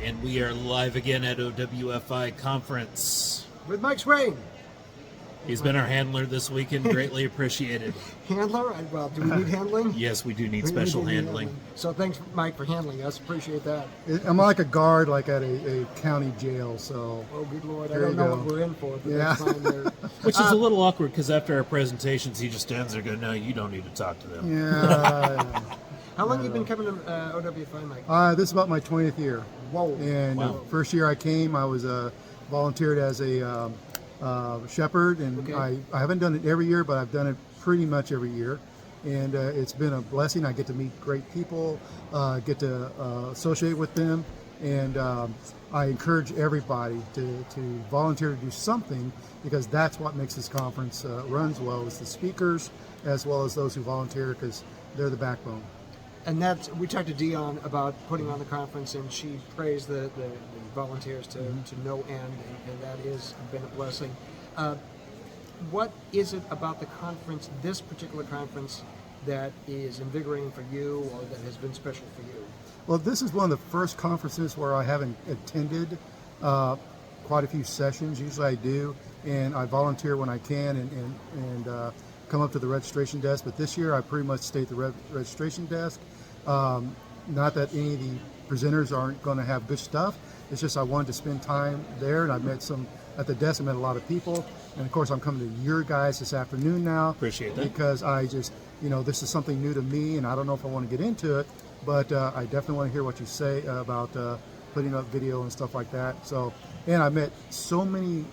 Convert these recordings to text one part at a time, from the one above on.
And we are live again at OWFI Conference. With Mike Swain. He's been our handler this weekend, greatly appreciated. Handler? Well, do we need handling? Yes, we do need We special do need handling. So thanks, Mike, for handling us. Appreciate that. I'm like a guard, like at a county jail. So. Oh, good Lord. I There don't you know go. what we're in for, but Yeah. that's fine there. Which is a little awkward because after our presentations, he just stands there going, no, you don't need to talk to them. Yeah. How long have you been coming to OWFI, Mike? This is about my 20th year. Whoa. And Wow. first year I came, I was volunteered as a shepherd, and Okay. I haven't done it every year, but I've done it pretty much every year. And it's been a blessing. I get to meet great people, get to associate with them, and I encourage everybody to volunteer to do something, because that's what makes this conference runs well, is the speakers as well as those who volunteer, because they're the backbone. And that's, we talked to Dion about putting on the conference, and she praised the volunteers to no end, and that has been a blessing. What is it about the conference, this particular conference, that is invigorating for you, or that has been special for you? Well, this is one of the first conferences where I haven't attended quite a few sessions. Usually I do, and I volunteer when I can and come up to the registration desk. But this year I pretty much stay at the registration desk. Not that any of the presenters aren't going to have good stuff. It's just I wanted to spend time there, and I met some at the desk. I met a lot of people, and of course I'm coming to your guys this afternoon now. Appreciate that. Because I just, this is something new to me, and I don't know if I want to get into it, but I definitely want to hear what you say about putting up video and stuff like that. So, and I met so many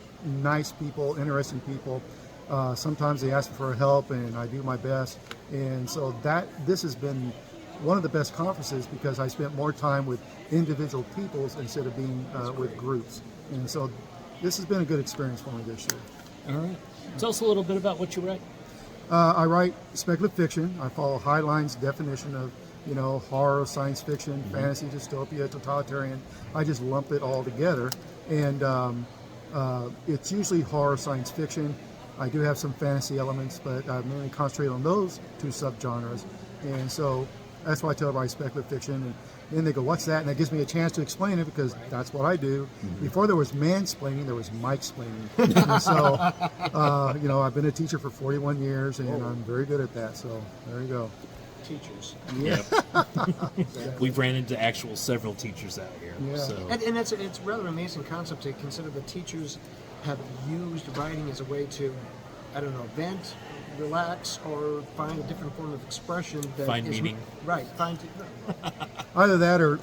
nice people, interesting people. Sometimes they ask for help, and I do my best. And so this has been one of the best conferences, because I spent more time with individual peoples instead of being with groups. And so this has been a good experience for me this year. All right. Tell us a little bit about what you write. I write speculative fiction. I follow Highline's definition of, horror, science fiction, fantasy, dystopia, totalitarian. I just lump it all together. And it's usually horror, science fiction. I do have some fantasy elements, but I mainly concentrate on those two subgenres. And so that's why I tell everybody speculative fiction. And then they go, what's that? And that gives me a chance to explain it, because that's what I do. Before there was mansplaining, there was Mike-splaining. And so, I've been a teacher for 41 years, and I'm very good at that. So there you go. Teachers. Yeah. We've ran into several teachers out here. Yeah. So. And it's rather an amazing concept to consider that teachers have used writing as a way to, vent, relax, or find a different form of expression. Find meaning. Right. Either that or,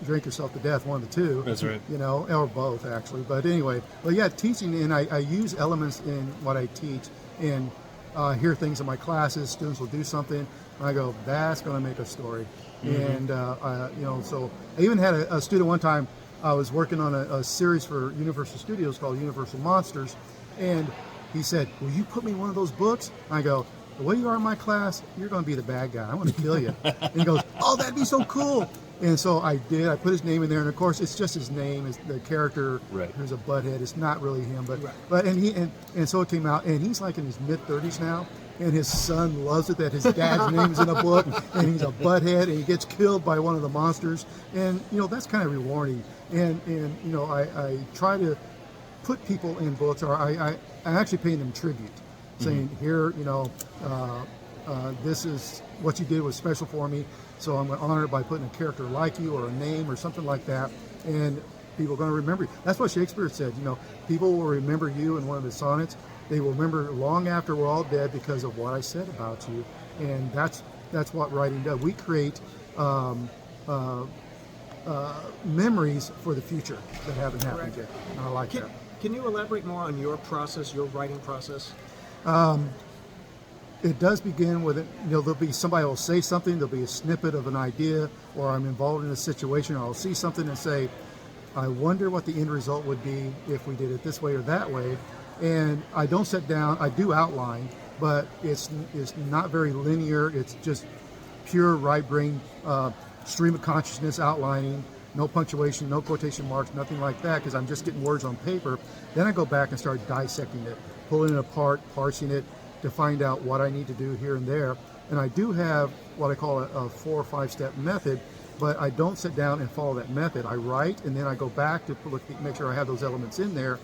drink yourself to death, one of the two. That's right. Or both, actually. But anyway, teaching, and I use elements in what I teach, and hear things in my classes. Students will do something, and I go, that's going to make a story. And, so I even had a student one time. I was working on a series for Universal Studios called Universal Monsters, and he said, will you put me in one of those books? I go, the way you are in my class, you're going to be the bad guy. I'm going to kill you. And he goes, oh, that'd be so cool. And so I did. I put his name in there, and of course, it's just his name. It's the character who's a butthead. It's not really him, but so it came out, and he's like in his mid-30s now, and his son loves it that his dad's name's in a book, and he's a butthead, and he gets killed by one of the monsters, and that's kind of rewarding. And I try to put people in books, or I'm actually paying them tribute, saying, here, this is what you did was special for me, so I'm going to honor it by putting a character like you, or a name, or something like that, and people are going to remember you. That's what Shakespeare said, people will remember you in one of his sonnets. They will remember long after we're all dead because of what I said about you, and that's what writing does. We create memories for the future that haven't happened yet, and I like that. Can you elaborate more on your process, your writing process? It does begin with there'll be somebody will say something, there'll be a snippet of an idea, or I'm involved in a situation, or I'll see something and say, I wonder what the end result would be if we did it this way or that way. And I don't sit down, I do outline, but it's not very linear. It's just pure right brain stream of consciousness outlining, no punctuation, no quotation marks, nothing like that, because I'm just getting words on paper. Then I go back and start dissecting it, pulling it apart, parsing it to find out what I need to do here and there. And I do have what I call a 4 or 5 step method, but I don't sit down and follow that method. I write, and then I go back to make sure I have those elements in there.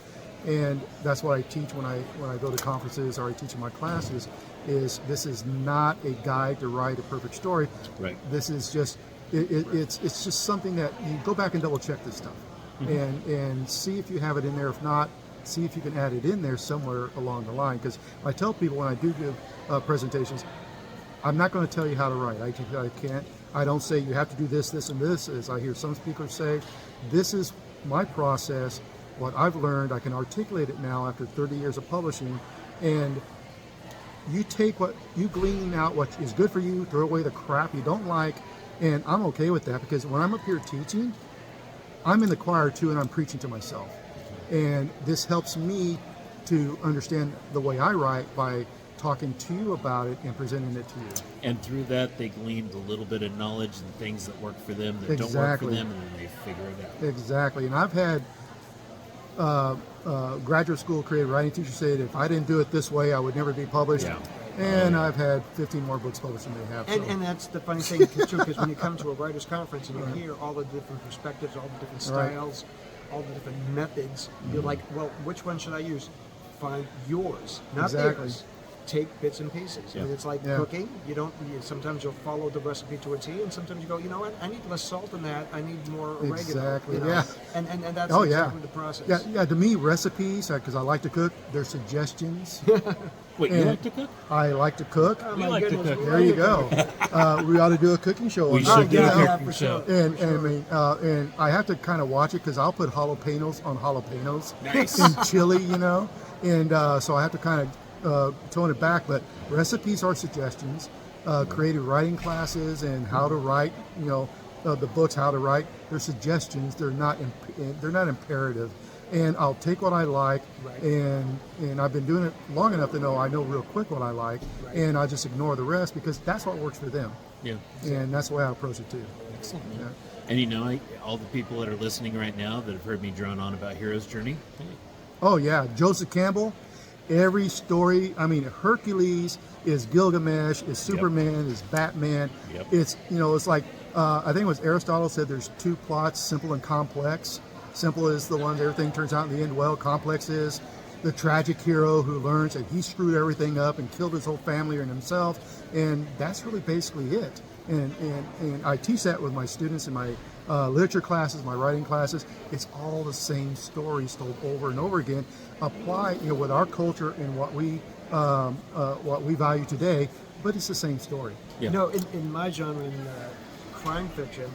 And that's what I teach when I go to conferences or I teach in my classes. Is this is not a guide to write a perfect story. Right. This is just it's just something that you go back and double check this stuff, and see if you have it in there. If not, see if you can add it in there somewhere along the line. Because I tell people when I do give presentations, I'm not going to tell you how to write. I can't. I don't say you have to do this, this, and this. As I hear some speakers say, this is my process. What I've learned, I can articulate it now after 30 years of publishing, and you take what you glean out, what is good for you, throw away the crap you don't like, and I'm okay with that because when I'm up here teaching, I'm in the choir too, and I'm preaching to myself, and this helps me to understand the way I write by talking to you about it and presenting it to you. And through that, they gleaned a little bit of knowledge and things that work for them that don't work for them, and then they figure it out. Exactly, and I've had graduate school creative writing teachers say that if I didn't do it this way, I would never be published. Yeah. And I've had 15 more books published than they have. And that's the funny thing too, because when you come to a writers' conference and you hear all the different perspectives, all the different styles, all the different methods, you're like, well, which one should I use? Find yours, not theirs. Take bits and pieces. I mean, it's like cooking. Sometimes you'll follow the recipe to a T, and sometimes you go, you know what? I need less salt in that. I need more oregano. Exactly. You know? Yeah. And that's exactly the process. Yeah. To me, recipes, because I like to cook, they're suggestions. Wait, you like to cook? I like to cook. Oh, We my like to goodness, cook. There you go. We ought to do a cooking show. We on should that, do you a know? cooking for show. sure. And I mean, and I have to kind of watch it because I'll put jalapenos on jalapenos Nice. in chili, and so I have to kind of tone it back. But recipes are suggestions. Creative writing classes and how to write, the books, how to write. They're suggestions. They're not imperative. And I'll take what I like, and I've been doing it long enough to know I know real quick what I like, and I just ignore the rest because that's what works for them. Yeah. And that's the way I approach it too. Excellent. Yeah. And all the people that are listening right now that have heard me drone on about Hero's Journey, hey, Oh yeah, Joseph Campbell. Every story. I mean, Hercules is Gilgamesh, is Superman, is Batman. Yep. It's it's like I think it was Aristotle said there's two plots: simple and complex. Simple is the one that everything turns out in the end well. Complex is the tragic hero who learns that he screwed everything up and killed his whole family and himself, and that's really basically it. And I teach that with my students in my literature classes, my writing classes. It's all the same stories told over and over again. Apply, with our culture and what we value today, but it's the same story. Yeah. In my genre, in crime fiction,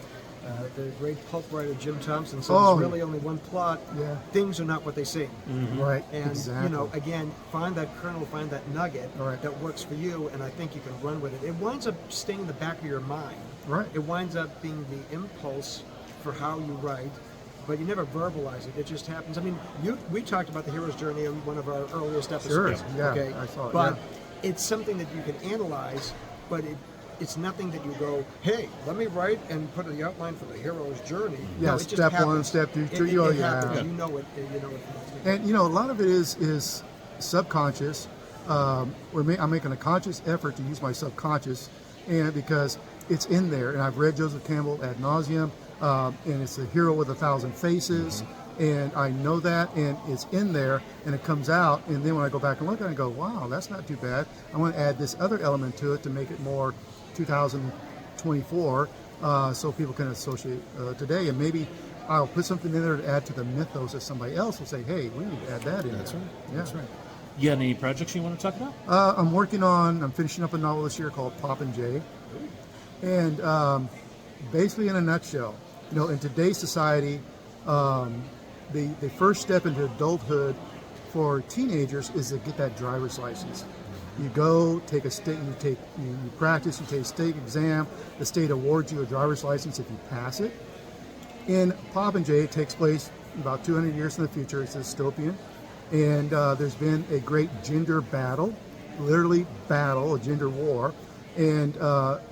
the great pulp writer Jim Thompson said Oh, there's really only one plot. Yeah. Things are not what they seem. Right. And Exactly. again, find that kernel, find that nugget Right. that works for you, and I think you can run with it. It winds up staying in the back of your mind. Right. It winds up being the impulse for how you write, but you never verbalize it. It just happens. I mean, we talked about the hero's journey in one of our earliest episodes. Sure. Yeah, Okay. I saw it, But yeah. it's something that you can analyze, but it's nothing that you go, hey, let me write and put the outline for the hero's journey. Yeah, No, it just step one, happens. step two, It three, yeah. happens. You know it. And a lot of it is subconscious. I'm making a conscious effort to use my subconscious, and because it's in there. And I've read Joseph Campbell ad nauseum, and it's a hero with 1,000 faces, and I know that, and it's in there, and it comes out. And then when I go back and look at it, I go, wow, that's not too bad. I want to add this other element to it to make it more 2024, so people can associate today, and maybe I'll put something in there to add to the mythos that somebody else will say, hey, we need to add that in. That's there. right. Yeah. That's right. You got any projects you want to talk about? I'm finishing up a novel this year called Pop and Jay, and basically in a nutshell, in today's society, the first step into adulthood for teenagers is to get that driver's license. You go take a state, you practice, you take a state exam. The state awards you a driver's license if you pass it. In Pop and Jay, it takes place about 200 years in the future. It's dystopian, and there's been a great gender battle, literally battle, a gender war, and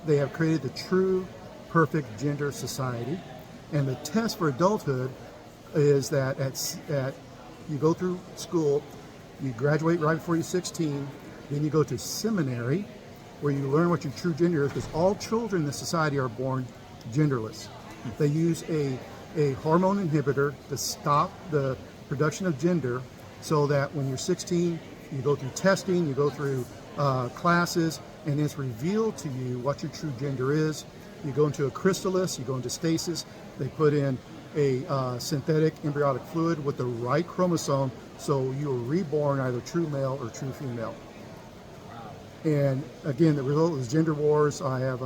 they have created the true, perfect gender society. And the test for adulthood is that you go through school, you graduate right before you're 16. Then you go to seminary, where you learn what your true gender is, because all children in this society are born genderless. They use a hormone inhibitor to stop the production of gender, so that when you're 16, you go through testing, you go through classes, and it's revealed to you what your true gender is. You go into a chrysalis, you go into stasis. They put in a synthetic embryonic fluid with the right chromosome, so you are reborn either true male or true female. And again, the result is gender wars. I have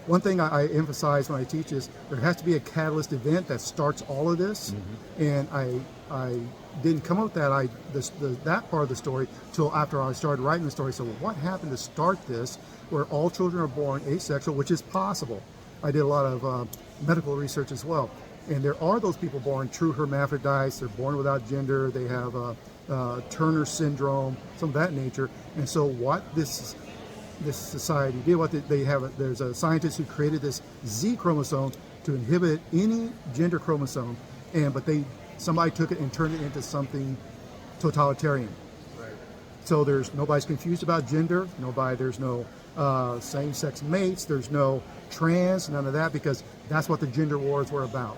one thing I emphasize when I teach is there has to be a catalyst event that starts all of this. And I didn't come up with that part of the story till after I started writing the story. So what happened to start this, where all children are born asexual, which is possible. I did a lot of medical research as well. And there are those people born true hermaphrodites. They're born without gender. They have Turner syndrome, some of that nature. And so what this society did, there's a scientist who created this Z chromosome to inhibit any gender chromosome, but somebody took it and turned it into something totalitarian. Right. So nobody's confused about gender. There's no same-sex mates. There's no trans, none of that, because that's what the gender wars were about.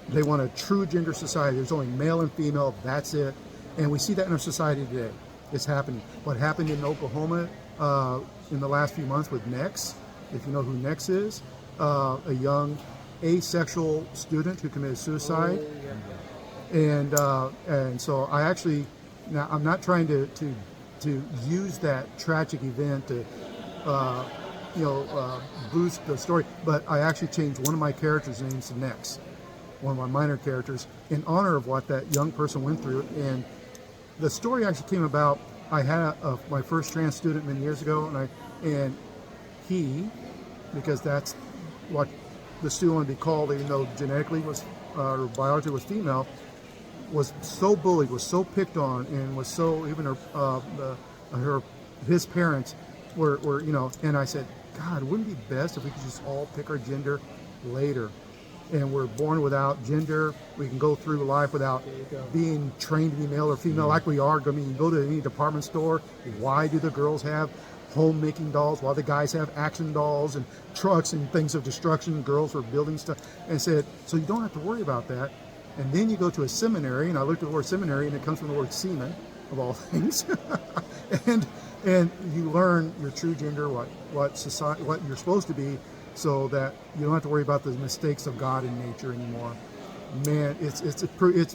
They want a true gender society. There's only male and female. That's it. And we see that in our society today. It's happening. What happened in Oklahoma in the last few months with Nex, if you know who Nex is, a young asexual student who committed suicide. And so I actually, now I'm not trying to use that tragic event to boost the story, but I actually changed one of my characters' names to Nex, one of my minor characters, in honor of what that young person went through. And the story actually came about. I had my first trans student many years ago, and he, because that's what the student wanted to be called, even though genetically or biologically was female, was so bullied, was so picked on, and was so, even his parents were, and I said, God, wouldn't it be best if we could just all pick our gender later? And we're born without gender. We can go through life without being trained to be male or female, like we are. I mean, you go to any department store, why do the girls have homemaking dolls while the guys have action dolls and trucks and things of destruction? Girls are building stuff. And said, so you don't have to worry about that. And then you go to a seminary, and I looked at the word seminary, and it comes from the word semen, of all things. and you learn your true gender, what you're supposed to be, so that you don't have to worry about the mistakes of God in nature anymore. Man, it's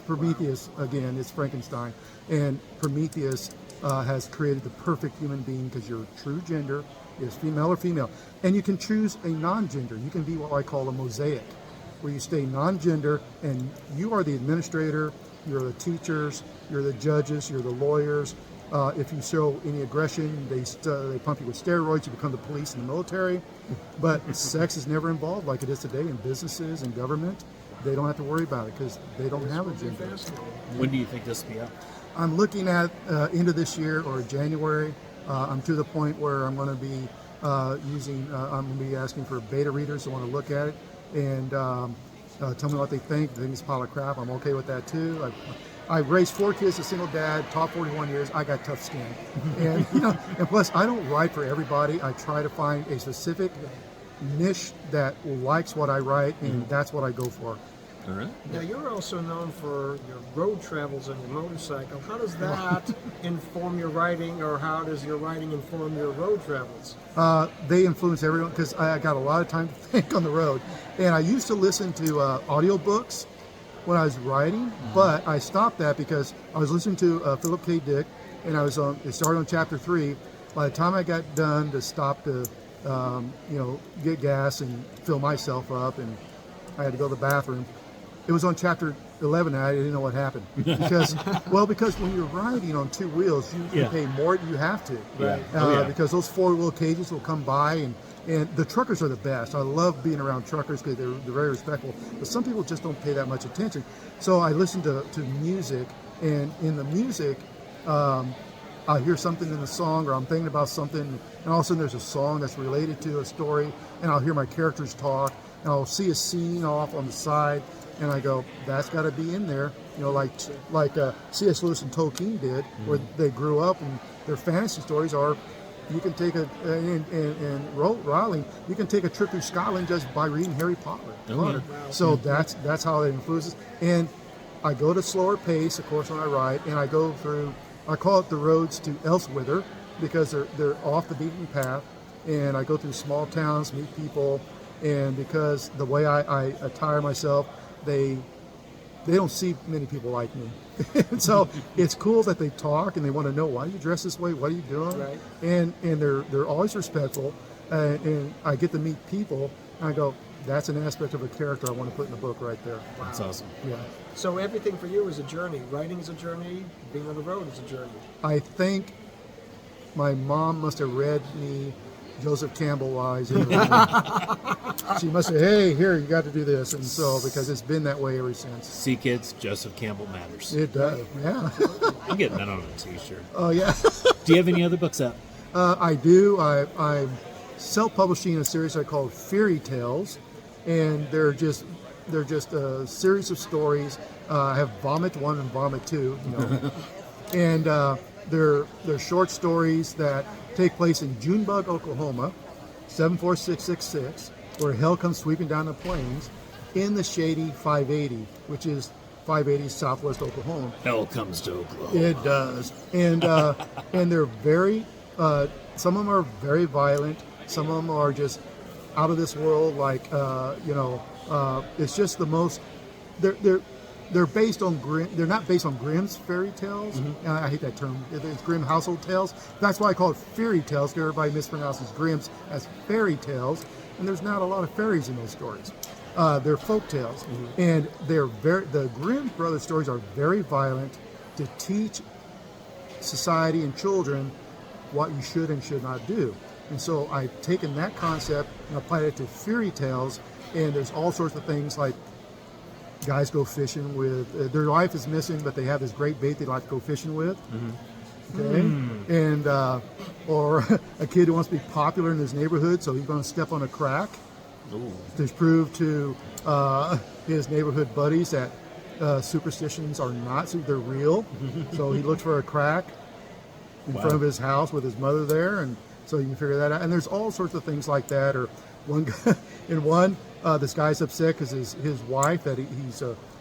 Prometheus again. It's Frankenstein, and Prometheus has created the perfect human being, because your true gender is female or female, and you can choose a non-gender. You can be what I call a mosaic, where you stay non-gender, and you are the administrator, you're the teachers, you're the judges, you're the lawyers. If you show any aggression, they pump you with steroids. You become the police and the military. But sex is never involved like it is today in businesses and government. They don't have to worry about it because they don't have a gender. When do you think this will be up? I'm looking at end of this year or January. I'm to the point where I'm going to be I'm going to be asking for beta readers who want to look at it and tell me what they think. They think it's a pile of crap. I'm okay with that too. I've raised 4 kids, a single dad, taught 41 years. I got tough skin, and and plus I don't write for everybody. I try to find a specific niche that likes what I write, and that's what I go for. All right. Now, you're also known for your road travels on your motorcycle. How does that inform your writing, or how does your writing inform your road travels? They influence everyone, because I got a lot of time to think on the road. And I used to listen to audiobooks when I was writing, but I stopped that because I was listening to Philip K. Dick, and it started on chapter 3. By the time I got done to stop to get gas and fill myself up, and I had to go to the bathroom, it was on chapter 11, and I didn't know what happened. Because when you're riding on 2 wheels, you pay more. You have to, Right. because those 4-wheel cages will come by, and the truckers are the best. I love being around truckers because they're very respectful. But some people just don't pay that much attention. So I listen to music, and in the music, I'll hear something in the song, or I'm thinking about something, and all of a sudden there's a song that's related to a story, and I'll hear my characters talk, and I'll see a scene off on the side, and I go, that's got to be in there, like C.S. Lewis and Tolkien did, where they grew up, and their fantasy stories are, You can take Raleigh, you can take a trip through Scotland just by reading Harry Potter. Okay. Wow. So that's how it influences. And I go to slower pace, of course, when I ride, and I go through, I call it the roads to Elswither, because they're off the beaten path, and I go through small towns, meet people, and because the way I attire myself, they don't see many people like me. And so it's cool that they talk and they want to know, why do you dress this way? What are you doing? Right. And they're always respectful, and I get to meet people, and I go, that's an aspect of a character I want to put in the book right there. That's awesome. Yeah. So everything for you is a journey. Writing is a journey. Being on the road is a journey. I think my mom must have read me Joseph Campbell wise. In the she must say, hey, here, you got to do this. And so, because it's been that way ever since. See, kids, Joseph Campbell matters. It does, yeah. I'm getting that on a t-shirt. Oh, yeah. Do you have any other books out? I do. I'm self-publishing a series I call Fairy Tales, and they're just a series of stories. I have Vomit 1 and Vomit 2, you know. And they're short stories that take place in Junebug, Oklahoma, 74666, where hell comes sweeping down the plains, in the shady 580, which is 580 Southwest Oklahoma. Hell comes to Oklahoma. It does, and they're very. Some of them are very violent. Some of them are just out of this world. Like it's just the most. They're based on Grimm. They're not based on Grimm's fairy tales. I hate that term. It's Grimm household tales. That's why I call it fairy tales, because everybody mispronounces Grimm's as fairy tales, and there's not a lot of fairies in those stories. They're folk tales, and the Grimm brothers stories are very violent to teach society and children what you should and should not do. And so I've taken that concept and applied it to fairy tales, and there's all sorts of things like guys go fishing with, their wife is missing, but they have this great bait they like to go fishing with. Okay? And, or a kid who wants to be popular in his neighborhood, so he's going to step on a crack. Ooh. To prove to his neighborhood buddies that superstitions are not, they're real. So he looked for a crack in front of his house with his mother there, and so you can figure that out. And there's all sorts of things like that. Or one guy, this guy's upset because his wife, that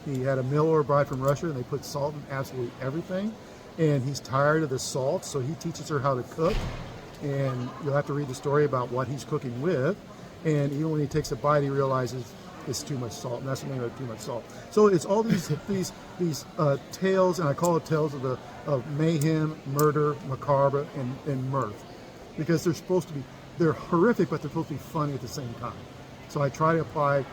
he had a mail order bride from Russia, and they put salt in absolutely everything, and he's tired of the salt, so he teaches her how to cook. And you'll have to read the story about what he's cooking with. And even when he takes a bite, he realizes it's too much salt, and that's the name of it, too much salt. So it's all these tales, and I call it tales of mayhem, murder, macabre, and mirth, because they're horrific, but they're supposed to be funny at the same time. So I try to apply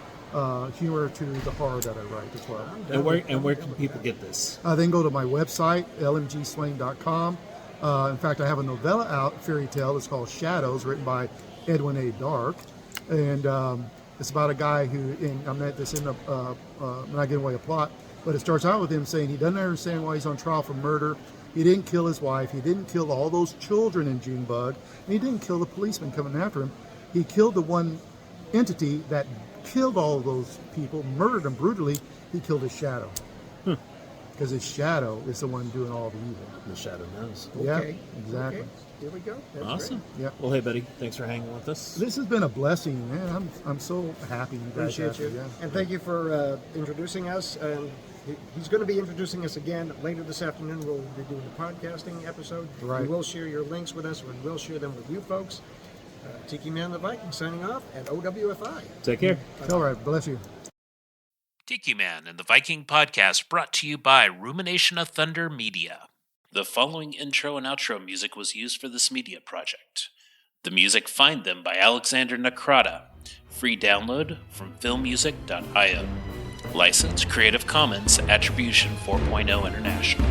humor to the horror that I write as well. And where can people get this? They can go to my website, lmgswain.com. In fact, I have a novella out, fairy tale, it's called Shadows, written by Edwin A. Dark. And it's about a guy who, and I'm not giving away a plot, but it starts out with him saying he doesn't understand why he's on trial for murder. He didn't kill his wife. He didn't kill all those children in Junebug. And he didn't kill the policeman coming after him. He killed the one entity that killed all of those people, murdered them brutally. He killed his shadow. Because his shadow is the one doing all the evil. The shadow knows. Yeah, Okay. exactly. Okay. Here we go. That's Awesome. great. Yeah. Well, hey, buddy, thanks for hanging with us. This has been a blessing, man. I'm so happy you guys Appreciate have you. me. Yeah. And thank you for introducing us. And he's going to be introducing us again later this afternoon. We'll be doing the podcasting episode. Right. We will share your links with us, and we'll share them with you folks. Tiki Man the Viking signing off at OWFI. Take care. All right. Bless you. Tiki Man and the Viking Podcast, brought to you by Rumination of Thunder Media. The following intro and outro music was used for this media project. The music Find Them by Alexander Nakrata. Free download from filmmusic.io. License Creative Commons Attribution 4.0 International.